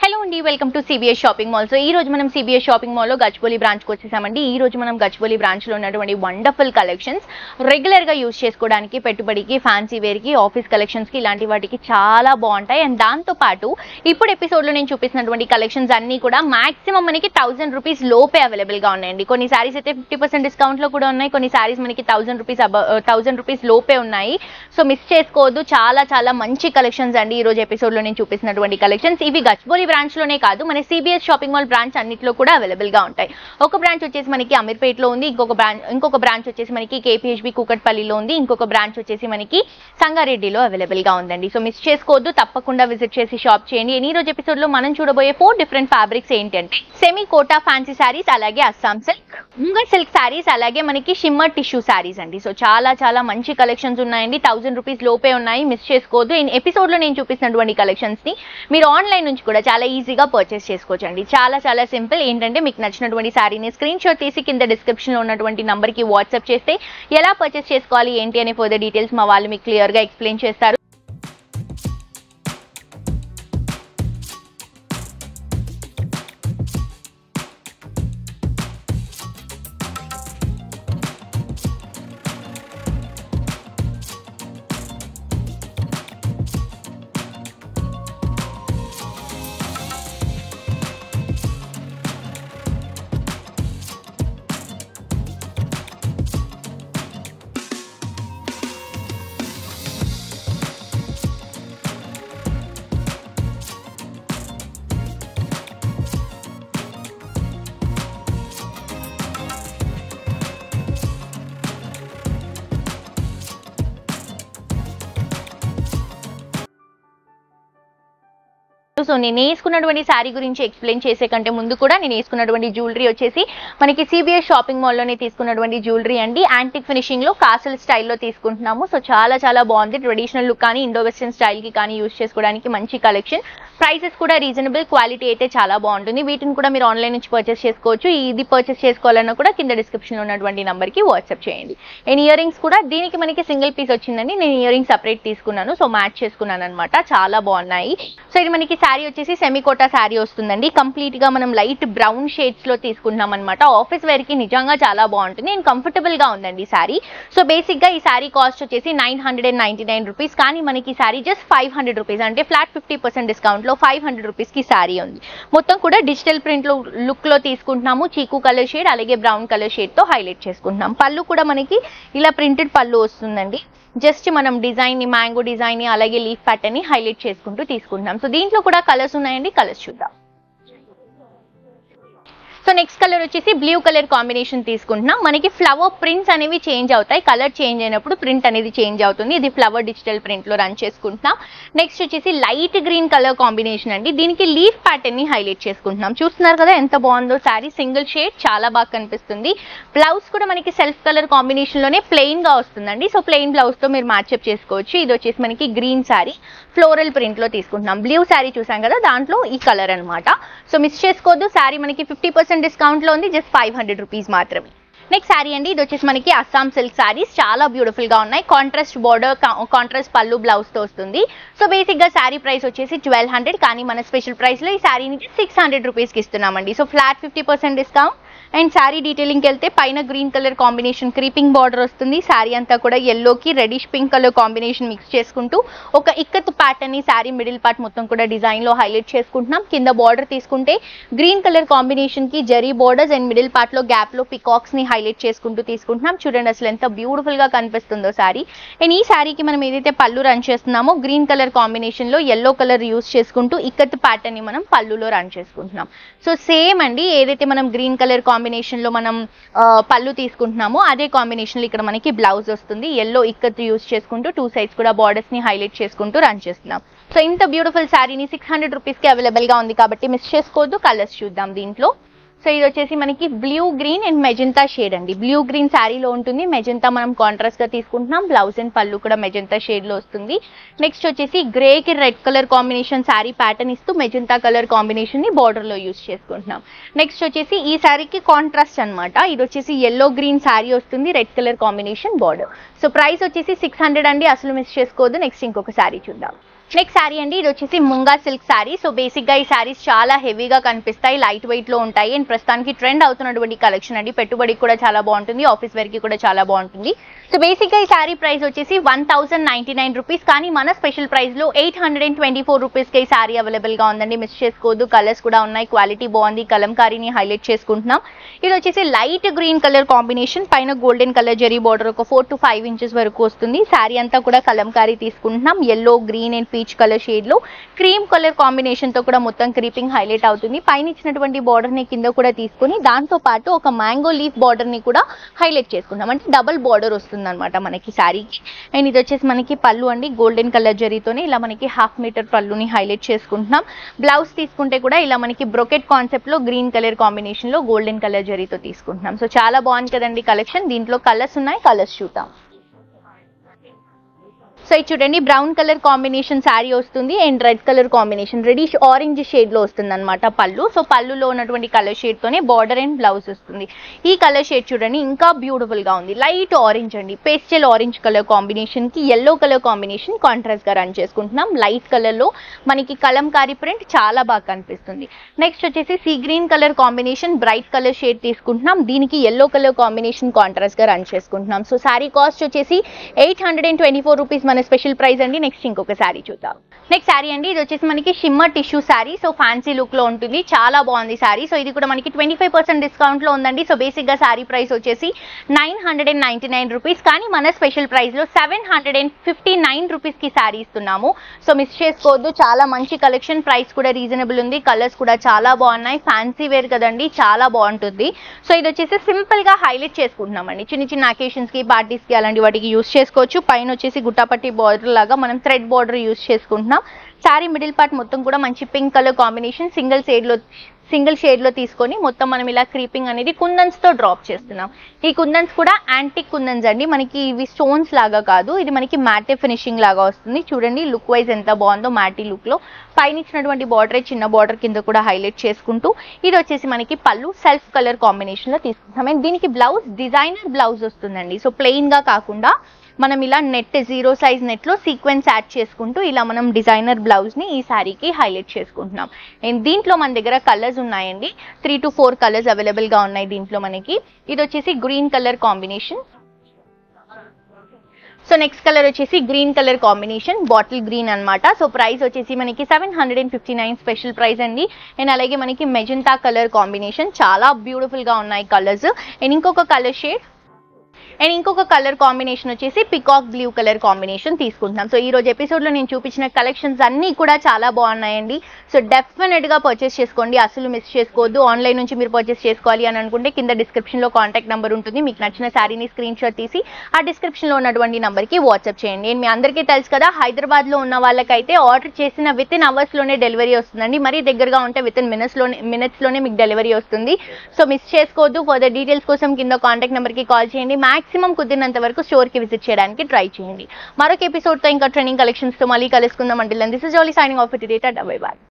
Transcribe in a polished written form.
Hello అండి, welcome to CBS shopping mall. So ఈ రోజు మనం సిబిఎస్ షాపింగ్ మాల్ లో గచ్చిబౌలి బ్రాంచ్ కి వచ్చేసామండి. ఈ రోజు మనం గచ్చిబౌలి బ్రాంచ్ లో ఉన్నటువంటి వండర్ఫుల్ కలెక్షన్స్ రెగ్యులర్ గా యూజ్ చేసుకోవడానికి, పెట్టుబడికి, ఫ్యాన్సీ వేర్ కి, ఆఫీస్ కలెక్షన్స్ కి ఇలాంటి వాటికి చాలా బాగుంటాయి. అండ్ దాంతో పాటు ఇప్పుడు ఎపిసోడ్ లో నేను చూపిస్తున్నటువంటి కలెక్షన్స్ అన్ని కూడా మాక్సిమం మనకి 1000 రూపీస్ లోపే అవైలబుల్ గా ఉన్నాయండి. కొన్ని సారీస్ అయితే 50% డిస్కౌంట్ లో కూడా ఉన్నాయి, కొన్ని సారీస్ మనకి 1000 రూపీస్ లోపే ఉన్నాయి. సో మిస్ చేసుకోవద్దు, చాలా చాలా మంచి కలెక్షన్స్ అండి ఈ రోజు ఎపిసోడ్ లో నేను చూపిస్తున్నటువంటి కలెక్షన్స్. ఇవి గచ్చిబౌలి బ్రాంచ్ లోనే కాదు, మన సిబిఎస్ షాపింగ్ మాల్ బ్రాంచ్ అన్నిట్లో కూడా అవైలబుల్ గా ఉంటాయి. ఒక బ్రాంచ్ వచ్చేసి మనకి అమీర్పేటలో ఉంది, ఇంకొక బ్రాంచ్ వచ్చేసి మనకి కేపీహెచ్బి కూకట్పల్లిలో ఉంది, ఇంకొక బ్రాంచ్ వచ్చేసి మనకి సంగారెడ్డిలో అవైలబుల్ గా ఉందండి. సో మిస్ చేసుకోవద్దు, తప్పకుండా విజిట్ చేసి షాప్ చేయండి. ఈ రోజు ఎపిసోడ్ లో మనం చూడబోయే 4 డిఫరెంట్ ఫ్యాబ్రిక్స్ ఏంటంటే సెమీ కోటా ఫ్యాన్సీ సారీస్, అలాగే అస్సాం సిల్క్, ముంగర్ సిల్క్ సారీస్, అలాగే మనకి షిమ్మర్ టిష్యూ సారీస్ అండి. సో చాలా చాలా మంచి కలెక్షన్స్ ఉన్నాయండి, 1000 రూపీస్ లోపే ఉన్నాయి, మిస్ చేసుకోవద్దు. ఈ ఎపిసోడ్ లో నేను చూపిస్తున్నటువంటి కలెక్షన్స్ ని మీరు ఆన్లైన్ నుంచి కూడా చాలా ఈజీగా పర్చేస్ చేసుకోవచ్చు అండి. చాలా చాలా సింపుల్. ఏంటంటే మీకు నచ్చినటువంటి సారీని స్క్రీన్ షాట్ తీసి కింద డిస్క్రిప్షన్ లో ఉన్నటువంటి నంబర్ కి వాట్సాప్ చేస్తే ఎలా పర్చేస్ చేసుకోవాలి ఏంటి అనే ఫర్దర్ డీటెయిల్స్ మా వాళ్ళు మీకు క్లియర్ గా ఎక్స్ప్లెయిన్ చేస్తారు. సో నేను వేసుకున్నటువంటి శారీ గురించి ఎక్స్ప్లెయిన్ చేసే కంటే ముందు కూడా నేను వేసుకున్నటువంటి జ్యువెలరీ వచ్చేసి మనకి సిబిఎస్ షాపింగ్ మాల్ లోనే తీసుకున్నటువంటి జ్యువెలరీ అండి. యాంటిక్ ఫినిషింగ్ లో కాసల్ స్టైల్లో తీసుకుంటున్నాము. సో చాలా చాలా బాగుంది. ట్రెడిషనల్ లుక్ కానీ ఇండో వెస్టర్న్ స్టైల్ కి కానీ యూజ్ చేసుకోవడానికి మంచి కలెక్షన్. ప్రైసెస్ కూడా రీజనబుల్, క్వాలిటీ అయితే చాలా బాగుంటుంది. వీటిని కూడా మీరు ఆన్లైన్ నుంచి పర్చేస్ చేసుకోవచ్చు. ఇది పర్చేస్ చేసుకోవాలన్నా కూడా కింద డిస్క్రిప్షన్ లో ఉన్నటువంటి నంబర్ కి వాట్సాప్ చేయండి. అండ్ ఇయర్ రింగ్స్ కూడా దీనికి మనకి సింగిల్ పీస్ వచ్చిందండి, నేను ఇయర్ రింగ్స్ సపరేట్ తీసుకున్నాను. సో మ్యాచ్ చేసుకున్నాను అనమాట, చాలా బాగున్నాయి. సో ఇది మనకి శారీ వచ్చేసి సెమీకోటా శారీ వస్తుందండి. కంప్లీట్ గా మనం లైట్ బ్రౌన్ షేడ్స్ లో తీసుకుంటున్నాం అనమాట. ఆఫీస్ వేర్ కి నిజంగా చాలా బాగుంటుంది అండ్ కంఫర్టబుల్ గా ఉందండి శారీ. సో బేసిక్ గా ఈ శారీ కాస్ట్ వచ్చేసి 999 రూపీస్, కానీ మనకి ఈ శారీ జస్ట్ 500 రూపీస్, అంటే ఫ్లాట్ 50% డిస్కౌంట్ లో 500 రూపీస్ కి శారీ ఉంది. మొత్తం కూడా డిజిటల్ ప్రింట్ లో లుక్ లో తీసుకుంటున్నాము. చీకు కలర్ షేడ్ అలాగే బ్రౌన్ కలర్ షేడ్ తో హైలైట్ చేసుకుంటున్నాం. పళ్ళు కూడా మనకి ఇలా ప్రింటెడ్ పళ్ళు వస్తుందండి. జస్ట్ మనం డిజైన్ ని, మ్యాంగో డిజైన్ ని అలాగే లీఫ్ ప్యాటర్న్ ని హైలైట్ చేసుకుంటూ తీసుకుంటున్నాం. సో దీంట్లో కూడా కలర్స్ ఉన్నాయండి, కలర్స్ చూద్దాం. సో నెక్స్ట్ కలర్ వచ్చేసి బ్లూ కలర్ కాంబినేషన్ తీసుకుంటున్నాం. మనకి ఫ్లవర్ ప్రింట్స్ అనేవి చేంజ్ అవుతాయి, కలర్ చేంజ్ అయినప్పుడు ప్రింట్ అనేది చేంజ్ అవుతుంది. ఇది ఫ్లవర్ డిజిటల్ ప్రింట్ లో రన్ చేసుకుంటున్నాం. నెక్స్ట్ వచ్చేసి లైట్ గ్రీన్ కలర్ కాంబినేషన్ అండి. దీనికి లీఫ్ ప్యాటర్న్ ని హైలైట్ చేసుకుంటున్నాం. చూస్తున్నారు కదా ఎంత బాగుందో శారీ, సింగిల్ షేడ్, చాలా బాగా కనిపిస్తుంది. బ్లౌజ్ కూడా మనకి సెల్ఫ్ కలర్ కాంబినేషన్ లోనే ప్లెయిన్ గా వస్తుందండి. సో ప్లెయిన్ బ్లౌజ్ తో మీరు మ్యాచ్అప్ చేసుకోవచ్చు. ఇది వచ్చేసి మనకి గ్రీన్ శారీ ఫ్లోరల్ ప్రింట్ లో తీసుకుంటున్నాం. బ్లూ శారీ చూసాం కదా, దాంట్లో ఈ కలర్ అనమాట. సో మిస్ చేసుకోవద్దు, శారీ మనకి 50% డిస్కౌంట్ లో ఉంది, జస్ట్ 500 రూపీస్ మాత్రమే. నెక్స్ట్ శారీ అండి, ఇది వచ్చేసి మనకి అస్సాం సిల్క్ శారీస్, చాలా బ్యూటిఫుల్ గా ఉన్నాయి. కాంట్రాస్ట్ బార్డర్, కాంట్రాస్ట్ పళ్ళు, బ్లౌజ్ తో వస్తుంది. సో బేసిక్ గా శారీ ప్రైస్ వచ్చేసి 1200, కానీ మన స్పెషల్ ప్రైస్ లో ఈ శారీని 600 రూపీస్ కి ఇస్తున్నామండి. So flat 50% discount. And sari detailing వెళ్తే పైన green colour combination creeping border వస్తుంది. శారీ అంతా కూడా ఎల్లోకి reddish pink colour combination mix చేసుకుంటూ ఒక ఇక్కత్ ప్యాటర్న్ ని శారీ మిడిల్ పార్ట్ మొత్తం కూడా డిజైన్ లో హైలైట్ చేసుకుంటున్నాం. కింద బార్డర్ తీసుకుంటే గ్రీన్ కలర్ కాంబినేషన్ కి zari borders and middle part లో గ్యాప్ లో పికాక్స్ ని హైలైట్ చేసుకుంటూ తీసుకుంటున్నాం. చూడండి అసలు ఎంత బ్యూటిఫుల్ గా కనిపిస్తుందో శారీ. అండ్ ఈ శారీకి మనం ఏదైతే పళ్ళు రన్ చేస్తున్నామో గ్రీన్ కలర్ కాంబినేషన్ లో ఎల్లో కలర్ యూజ్ చేసుకుంటూ ఇక్కత్ ప్యాటర్న్ ని మనం పళ్ళులో రన్ చేసుకుంటున్నాం. సో సేమ్ అండి, ఏదైతే మనం గ్రీన్ కలర్ కాంబినేషన్ లో మనం పళ్ళు తీసుకుంటున్నామో అదే కాంబినేషన్ లో ఇక్కడ మనకి బ్లౌజ్ వస్తుంది. ఎల్లో ఇక్కత్ యూజ్ చేసుకుంటూ 2 సైడ్స్ కూడా బార్డర్స్ ని హైలైట్ చేసుకుంటూ రన్ చేస్తున్నాం. సో ఇంత బ్యూటిఫుల్ శారీని 600 రూపీస్ కి అవైలబుల్ గా ఉంది కాబట్టి మిస్ చేసుకోవద్దు. కలర్స్ చూద్దాం దీంట్లో. సో ఇది వచ్చేసి మనకి blue green and magenta shade అండి. బ్లూ గ్రీన్ శారీలో ఉంటుంది, మెజెంతా మనం కాంట్రాస్ట్ గా తీసుకుంటున్నాం. బ్లౌజ్ అండ్ పళ్ళు కూడా మెజెంతా షేడ్ లో వస్తుంది. నెక్స్ట్ వచ్చేసి గ్రే కి red colour combination sari pattern ఇస్తూ మెజెంతా కలర్ కాంబినేషన్ ని బార్డర్ లో యూజ్ చేసుకుంటున్నాం. నెక్స్ట్ వచ్చేసి ఈ శారీకి కాంట్రాస్ట్ అనమాట. ఇది వచ్చేసి ఎల్లో గ్రీన్ శారీ వస్తుంది, red colour combination border. So price వచ్చేసి 600 అండి, అసలు మిస్ చేసుకోవద్దు. నెక్స్ట్ ఇంకొక శారీ చూద్దాం. నెక్స్ట్ శారీ అండి, ఇది వచ్చేసి munga silk sari. So basic గా ఈ శారీస్ చాలా హెవీగా కనిపిస్తాయి, లైట్ వెయిట్ లో ఉంటాయి అండ్ ప్రస్తుతానికి ట్రెండ్ అవుతున్నటువంటి కలెక్షన్ అండి. పెట్టుబడికి కూడా చాలా బాగుంటుంది, ఆఫీస్ వేర్ కి కూడా చాలా బాగుంటుంది. సో బేసిక్ గా ఈ శారీ ప్రైస్ వచ్చేసి 1099 రూపీస్, కానీ మన స్పెషల్ ప్రైస్ లో 824 రూపీస్ కి ఈ శారీ అవైలబుల్ గా ఉందండి. మిస్ చేసుకోవద్దు, కలర్స్ కూడా ఉన్నాయి, క్వాలిటీ బాగుంది. కలంకారీని హైలైట్ చేసుకుంటున్నాం. ఇది వచ్చేసి లైట్ గ్రీన్ కలర్ కాంబినేషన్, పైన గోల్డెన్ కలర్ జరీ బార్డర్ ఒక 4 to 5 ఇంచెస్ వరకు వస్తుంది. శారీ అంతా కూడా కలంకారీ తీసుకుంటున్నాం. Yellow, green and peach colour shade లో క్రీమ్ కలర్ కాంబినేషన్ తో కూడా మొత్తం క్రీపింగ్ హైలైట్ అవుతుంది. పైన ఇచ్చినటువంటి బార్డర్ ని కింద కూడా తీసుకుని దాంతో పాటు ఒక మ్యాంగో లీఫ్ బార్డర్ ని కూడా హైలైట్ చేసుకుంటాం, అంటే డబుల్ బార్డర్ వస్తుంది అనమాట మనకి శారీకి. అండ్ ఇది వచ్చేసి మనకి పళ్ళు అండి, గోల్డెన్ కలర్ జరీతోనే ఇలా మనకి 1/2 మీటర్ పళ్ళుని హైలైట్ చేసుకుంటున్నాం. బ్లౌజ్ తీసుకుంటే కూడా ఇలా మనకి బ్రొకెట్ కాన్సెప్ట్ లో గ్రీన్ కలర్ కాంబినేషన్ లో గోల్డెన్ కలర్ జరీతో తీసుకుంటున్నాం. సో చాలా బాగుంది కదండి కలెక్షన్. దీంట్లో కలర్స్ ఉన్నాయి, కలర్స్ చూద్దాం. సో ఇది చూడండి, బ్రౌన్ కలర్ కాంబినేషన్ శారీ వస్తుంది and red colour combination, reddish orange shade లో వస్తుంది అనమాట పళ్ళు. సో పళ్ళులో ఉన్నటువంటి కలర్ షేడ్ తోనే బార్డర్ అండ్ బ్లౌజ్ వస్తుంది. ఈ కలర్ షేడ్ చూడండి ఇంకా బ్యూటిఫుల్ గా ఉంది, లైట్ ఆరెంజ్ అండి, పేస్టల్ ఆరెంజ్ కలర్ కాంబినేషన్ కి ఎల్లో కలర్ కాంబినేషన్ కాంట్రాస్ట్ గా రన్ చేసుకుంటున్నాం. లైట్ కలర్ లో మనకి కలంకారీ ప్రింట్ చాలా బాగా కనిపిస్తుంది. నెక్స్ట్ వచ్చేసి sea green colour combination, bright colour shade తీసుకుంటున్నాం. దీనికి ఎల్లో కలర్ కాంబినేషన్ కాంట్రాస్ట్ గా రన్ చేసుకుంటున్నాం. సో శారీ కాస్ట్ వచ్చేసి 824 రూపీస్ మన స్పెషల్ ప్రైస్ అండి. నెక్స్ట్ ఇంకొక శారీ చూద్దాం. నెక్స్ట్ శారీ అండి, ఇది వచ్చేసి మనకి shimmer tissue sari. So fancy look లో ఉంటుంది, చాలా బాగుంది శారీ. సో ఇది కూడా మనకి 25% డిస్కౌంట్ లో ఉందండి. సో బేసిక్ గా శారీ ప్రైస్ వచ్చేసి 999 రూపీస్, కానీ మన స్పెషల్ ప్రైస్ లో 759 రూపీస్ కి శారీ ఇస్తున్నాము. సో మిస్ చేసుకోవద్దు, చాలా మంచి కలెక్షన్, ప్రైస్ కూడా రీజనబుల్ ఉంది, కలర్స్ కూడా చాలా బాగున్నాయి, ఫ్యాన్సీ వేర్ కదండి, చాలా బాగుంటుంది. సో ఇది వచ్చేసి సింపుల్ గా హైలైట్ చేసుకుంటున్నామండి, చిన్న చిన్న అకేషన్స్ కి, పార్టీస్ కి అలాంటి వాటికి యూస్ చేసుకోవచ్చు. పైన వచ్చేసి గుట్టాపట్టి బార్డర్ లాగా మనం థ్రెడ్ బార్డర్ యూస్ చేసుకుంటున్నాం. శారీ మిడిల్ పార్ట్ మొత్తం కూడా మంచి pink colour combination, single shade లో తీసుకొని మొత్తం మనం ఇలా క్రీపింగ్ అనేది కుందన్స్ తో డ్రాప్ చేస్తున్నాం. ఈ కుందన్స్ కూడా యాంటిక్ కుందన్స్ అండి, మనకి ఇవి స్టోన్స్ లాగా కాదు, ఇది మనకి మ్యాటే ఫినిషింగ్ లాగా వస్తుంది. చూడండి లుక్ వైజ్ ఎంత బాగుందో మ్యాటీ లుక్ లో. పైన ఇచ్చినటువంటి బార్డర్ చిన్న బార్డర్ కింద కూడా హైలైట్ చేసుకుంటూ, ఇది వచ్చేసి మనకి పళ్ళు సెల్ఫ్ కలర్ కాంబినేషన్ లో తీసుకుంటాం. అండ్ దీనికి బ్లౌజ్ డిజైనర్ బ్లౌజ్ వస్తుందండి. సో ప్లెయిన్ గా కాకుండా మనం ఇలా నెట్ 0 సైజ్ నెట్ లో సీక్వెన్స్ యాడ్ చేసుకుంటూ ఇలా మనం డిజైనర్ బ్లౌజ్ ని ఈ శారీకి హైలైట్ చేసుకుంటున్నాం. అండ్ దీంట్లో మన దగ్గర కలర్స్ ఉన్నాయండి, 3 to 4 కలర్స్ అవైలబుల్ గా ఉన్నాయి దీంట్లో మనకి. ఇది వచ్చేసి green colour combination. So next colour వచ్చేసి green colour combination, bottle green అన్నమాట. సో ప్రైస్ వచ్చేసి మనకి 759 స్పెషల్ ప్రైస్ అండి. అండ్ అలాగే మనకి మెజెంటా కలర్ కాంబినేషన్, చాలా బ్యూటిఫుల్ గా ఉన్నాయి కలర్స్. అండ్ ఇంకొక కలర్ షేడ్ అండ్ ఇంకొక కలర్ కాంబినేషన్ వచ్చేసి పికాక్ బ్లూ కలర్ కాంబినేషన్ తీసుకుంటున్నాం. సో ఈ రోజు ఎపిసోడ్ లో నేను చూపించిన కలెక్షన్స్ అన్ని కూడా చాలా బాగున్నాయండి. సో డెఫినెట్ గా పర్చేస్ చేసుకోండి, అసలు మిస్ చేసుకోవద్దు. ఆన్లైన్ నుంచి మీరు పర్చేస్ చేసుకోవాలి అని అనుకుంటే కింద డిస్క్రిప్షన్ లో కాంటాక్ట్ నెంబర్ ఉంటుంది, మీకు నచ్చిన శారీని స్క్రీన్ షాట్ తీసి ఆ డిస్క్రిప్షన్ లో ఉన్నటువంటి నెంబర్ కి వాట్సాప్ చేయండి. మీ అందరికీ తెలుసు కదా, హైదరాబాద్ లో ఉన్న వాళ్ళకైతే ఆర్డర్ చేసిన విత్ ఇన్ అవర్స్ లోనే డెలివరీ వస్తుందండి. మరీ దగ్గరగా ఉంటే విత్ ఇన్ మినిట్స్ లోనే మీకు డెలివరీ వస్తుంది. సో మిస్ చేసుకోవద్దు. ఫర్దర్ డీటెయిల్స్ కోసం కింద కాంటాక్ట్ నెంబర్ కి కాల్ చేయండి. మాక్సిమం కుదిరినంత వరకు స్టోర్ కి విజిట్ చేయడానికి ట్రై చేయండి. మరొక ఎపిసోడ్ తో ఇంకా ట్రెండింగ్ కలెక్షన్స్ తో మళ్ళీ కలుసుకుందాం. Until then this is Jolly signing off today. Tata bye by.